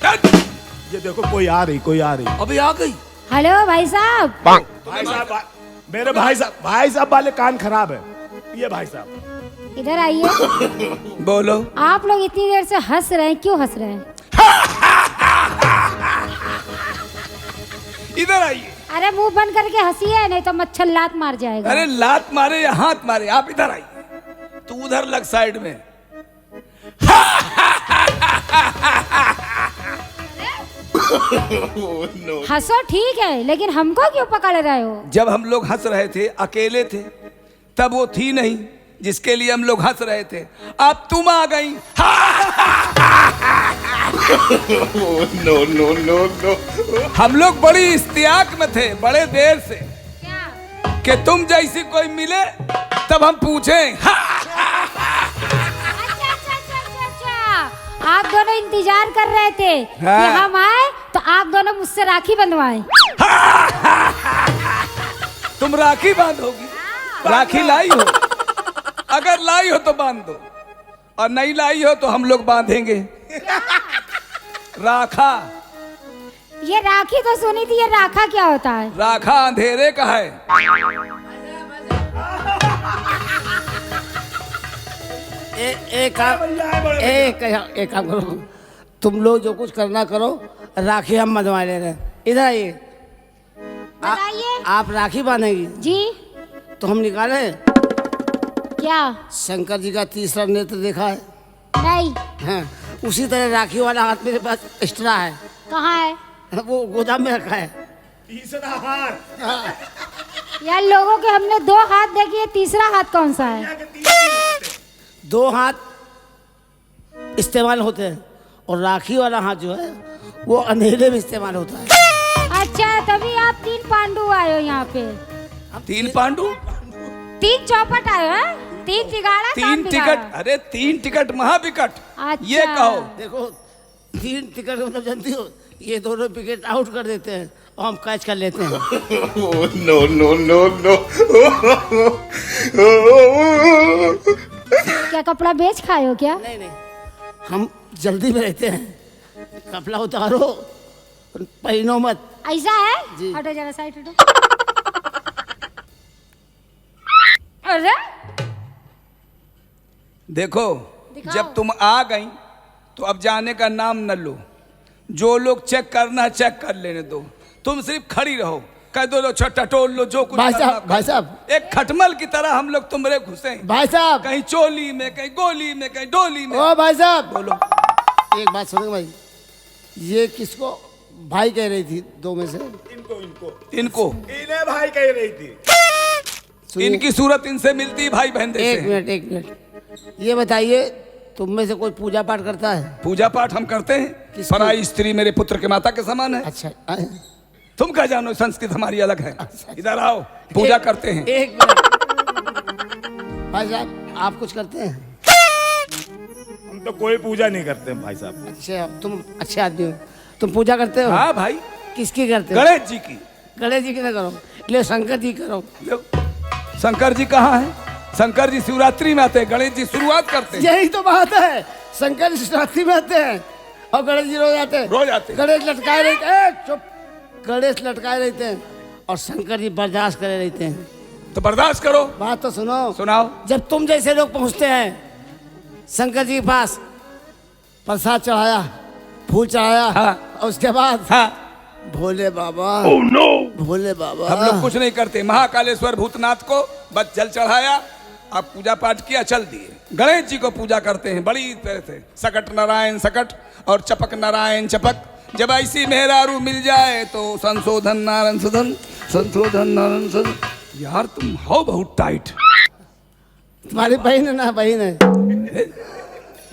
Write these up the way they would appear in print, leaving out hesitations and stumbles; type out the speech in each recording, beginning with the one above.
ये देखो कोई आ रही। अभी आ गई। हेलो भाई साहब। भाई साहब मेरे भाई साहब वाले कान खराब है। ये भाई साहब इधर आइए। बोलो। आप लोग इतनी देर से हंस रहे हैं, क्यों हंस रहे हैं? इधर आइए। अरे मुंह बंद करके हंसिए, नहीं तो मच्छर लात मार जाएगा। अरे लात मारे या हाथ मारे, आप इधर आइए। तू उधर लग साइड में। हंसो ठीक है, लेकिन हमको क्यों पकड़ रहे हो? जब हम लोग हंस रहे थे, अकेले थे, तब वो थी नहीं जिसके लिए हम लोग हंस रहे थे। अब तुम आ गई। नो। हम लोग बड़ी इस्तियाक में थे, बड़े देर से, क्या? कि तुम जैसी कोई मिले तब हम पूछें। अच्छा। आप दोनों इंतजार कर रहे थे कि हम आए तो आप दोनों मुझसे राखी बंधवाएं। तुम राखी बांधोगी? राखी लाई हो? अगर लाई हो तो बांध दो, और नहीं लाई हो तो हम लोग बांधेंगे। राखा। ये राखी तो सुनी थी, ये राखा क्या होता है? राखा अंधेरे का है। एक काम करो, तुम लोग जो कुछ करना करो, राखी हम बंधवा ले रहे हैं। इधर आइए। बताइए। आप राखी बांधेगी जी। तो हम निकाले। क्या? शंकर जी का तीसरा नेत्र देखा है? नहीं। हाँ, उसी तरह राखी वाला हाथ मेरे पास एक्स्ट्रा है। कहाँ है? वो गोदाम में रखा है। तीसरा हाथ। यार लोगों के हमने 2 हाथ देखे, ये तीसरा हाथ कौन सा है? 2 हाथ इस्तेमाल होते हैं, और राखी वाला हाथ जो है वो अंधेरे में इस्तेमाल होता है। अच्छा, तभी आप 3 पांडु आए हो यहाँ पे। 3 पांडु? 3 चौपट आए हो, हैं? 3 तिगाड़ा, 3 टिकट। अरे 3 टिकट महाविकट। अच्छा। ये कहो। देखो 3 टिकट मतलब जानती हो, ये दोनों विकेट आउट कर देते हैं और हम कैच कर लेते हैं। नो। क्या कपड़ा बेच खाए हो क्या? नहीं, हम जल्दी में रहते हैं। कपड़ा उतारो, पहनो मत। ऐसा है? जी। हटो जरा साइड हटो। अरे देखो, दिखाओ। जब तुम आ गई तो अब जाने का नाम न लो। जो लोग चेक करना चेक कर लेने दो, तुम सिर्फ खड़ी रहो। कह दो, लो छट्टा टोल लो, जो कुछ करना करो। भाई साहब, एक खटमल की तरह हम लोग तुमरे घुसे। भाई साहब, कहीं चोली में, कहीं गोली में, कहीं डोली में। ओ भाई साहब, बोलो। एक बात सुनो भाई, ये किसको भाई कह रही थी 2 में से? इनको इन्हें भाई कह रही थी। सुनिए। इनकी सूरत इनसे मिलती भाई बहन जैसे। एक मिनट, ये बताइए, तुम में से कोई पूजा पाठ करता है? पूजा पाठ हम करते हैं। किसकी? पराई स्त्री मेरे पुत्र के माता के समान है। अच्छा, तुम क्या जानो, संस्कृत हमारी अलग है। इधर आओ, पूजा करते हैं। एक मिनट भाई साहब, आप कुछ करते हैं? हम तो कोई पूजा नहीं करते भाई साहब। अच्छा, तुम अच्छे आदमी हो, तुम पूजा करते हो? हाँ भाई, किसकी करते हो? गणेश जी की। गणेश जी की ना करो, ले शंकर जी करो। लो, शंकर जी कहाँ है? शंकर जी शिवरात्रि में आते हैं, गणेश जी शुरुआत करते हैं। यही तो बात है, शंकर जी शिवरात्रि में आते हैं और गणेश जी रोज आते हैं। रोज आते हैं। गणेश लटकाए रहते हैं। चुप। गणेश लटकाए रहते हैं और शंकर जी बर्दाश्त करे रहते हैं। तो बर्दाश्त करो। बात तो सुनो। सुनाओ। जब तुम जैसे लोग पहुंचते हैं शंकर जी के पास, प्रसाद चढ़ाया, फूल चढ़ाया, हाँ। और उसके बाद हाँ, भोले बाबा, भोले बाबा, हम लोग कुछ नहीं करते। महाकालेश्वर भूतनाथ को बस जल चढ़ाया, आप पूजा पाठ किया, चल दिए। गणेश जी को पूजा करते हैं बड़ी तरह से। सकट नारायण सकट और चपक नारायण चपक। जब ऐसी मेहरारू मिल जाए तो संशोधन नारायण सदन, संशोधन नारायण सदन। यार तुम हो बहुत टाइट। तुम्हारी बहन है ना? बहन है।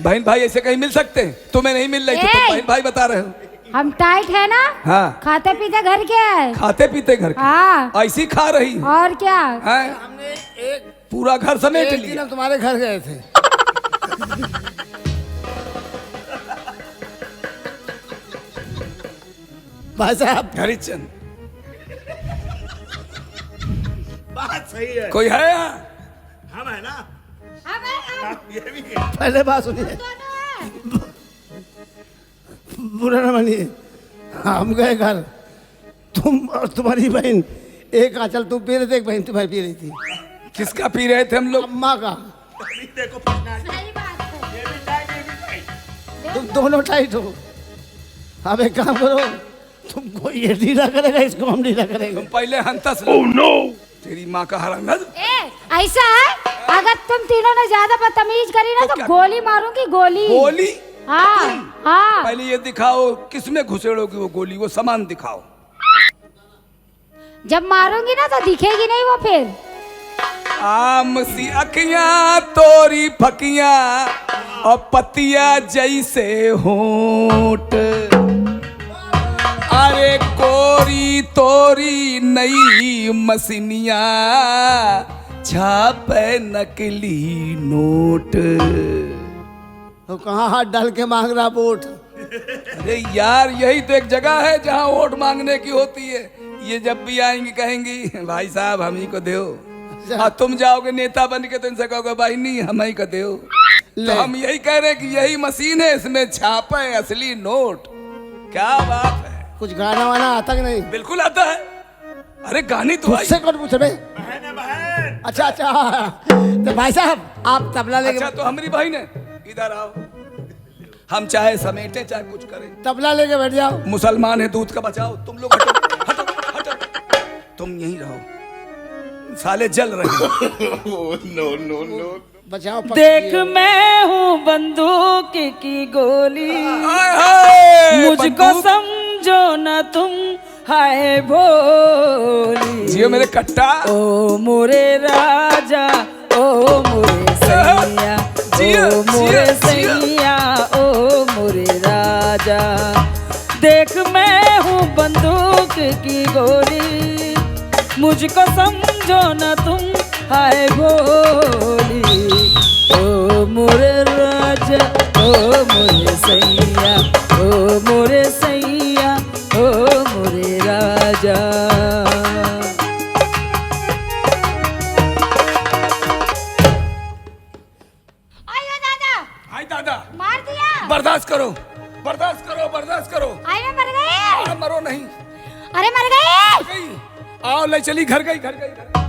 बहन भाई ऐसे कहीं मिल सकते हैं? तुम्हें नहीं मिल रही थी, तुम बहन भाई बता रहे हो। हम टाइट है ना? हाँ। खाते पीते घर के है। खाते पीते घर के। हाँ। ऐसी खा रही है। और क्या? हमने एक पूरा घर समेट एक दिन लिया। हम तुम्हारे घर गए थे। भाई साहब, हरिचंद बात सही है। कोई है यहाँ? हम है ना। हम हैं, हम ये भी है। पहले बात सुनिए। दोनों हैं। बुरा न मानिए, हम गए घर, तुम और तुम्हारी बहन एक आंचल तुम पी रहे थे, एक बहन तुम्हारी पी रही थी। किसका पी रहे थे हम लोग? अम्मा का। देखो पटना है। सही बात है। ये भी टाइट, ये भी टाइट। तुम दोनों टाइट हो। अब एक काम करो, तुमको ये ढीला करेगा, इसको हम ढीला करेंगे। तुम पहले हंतस लो। नो तेरी माँ का हरामजादा। ऐसा है, अगर तुम तीनों ने ज्यादा बदतमीज करी ना तो तो क्या? गोली मारूंगी, गोली। गोली? हाँ हाँ। पहले ये दिखाओ किसमें घुसेड़ोगी वो गोली, वो सामान दिखाओ। जब मारूंगी ना तो दिखेगी नहीं वो फिर। आम सी अखियां तोरी फकियां और पतिया जैसे होंठ, अरे कोरी तोरी नई मसीनिया छापे नकली नोट। तो कहाँ हाथ डाल के मांग रहा वोट? अरे यार यही तो एक जगह है जहाँ वोट मांगने की होती है। ये जब भी आएंगी कहेंगी भाई साहब हम ही को दो, और तुम जाओगे नेता बन के तो इनसे कहोगे भाई नहीं हम ही को दो। तो हम यही कह रहे हैं कि यही मशीन है, इसमें छापे असली नोट। क्या बात है। कुछ गाना वाना आता कि नहीं? बिल्कुल आता है। अरे गानी तो आई। मुझसे कौन पूछे बे? बहन है बहन। अच्छा अच्छा, तो भाई साहब आप तबला लेके अच्छा तो हमारी बहन है, इधर आओ। हम चाहे समेटे चाहे कुछ करें, तबला लेके बैठ जाओ। मुसलमान है दूध का बचाओ। तुम लोग हटो हटो हटो, तुम यहीं रहो, साले जल रहे हो। बचाओ पक्ष देख ये। मैं हूँ बंदूक की गोली, हाय हाय, मुझको बंदूक। समझो न तुम हाय भोली। जियो मेरे कट्टा। ओ मोरे राजा, ओ मोरे सैया, जियो, ओ मोरे जियो, जियो। सैया, ओ मोरे राजा। देख मैं हूँ बंदूक की गोली, मुझको समझो न तुम हाय भोली। ओ मोरे राजा, ओ मोरे सैया, ओ मोरे सैया, ओ मोरे राजा। आयो दादा, हाय दादा, मार दिया। बर्दाश्त करो बर्दाश्त करो बर्दाश्त करो। आयो मर गए। मरो नहीं। अरे मर गए। गई। आओ ले चली, घर गई घर गई घर गई।